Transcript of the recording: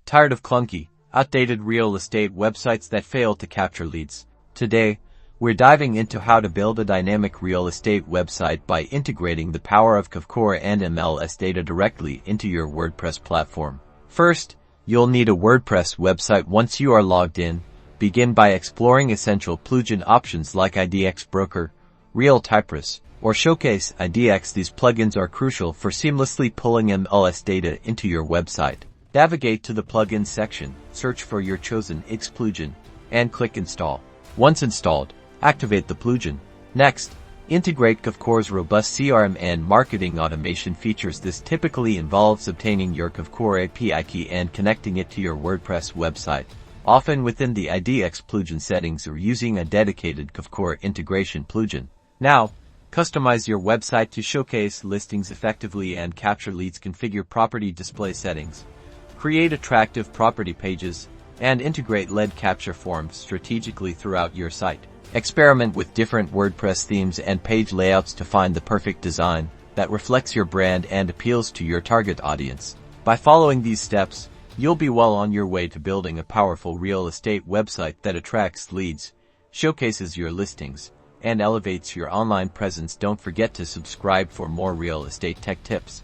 Tired of clunky, outdated real estate websites that fail to capture leads? Today, we're diving into how to build a dynamic real estate website by integrating the power of Kvcore and Mls data directly into your WordPress platform. First, you'll need a WordPress website. Once you are logged in, begin by exploring essential plugin options like IDX Broker, Real Typress, or Showcase IDX. These plugins are crucial for seamlessly pulling MLS data into your website. Navigate to the Plugins section, search for your chosen IDX plugin, and click Install. Once installed, activate the plugin. Next, integrate Kvcore's robust CRM and marketing automation features. This typically involves obtaining your Kvcore API key and connecting it to your WordPress website, often within the IDX plugin settings or using a dedicated Kvcore integration plugin. Now, customize your website to showcase listings effectively and capture leads. Configure property display settings, create attractive property pages, and integrate lead capture forms strategically throughout your site. Experiment with different WordPress themes and page layouts to find the perfect design that reflects your brand and appeals to your target audience. By following these steps, you'll be well on your way to building a powerful real estate website that attracts leads, showcases your listings, and elevates your online presence. Don't forget to subscribe for more real estate tech tips.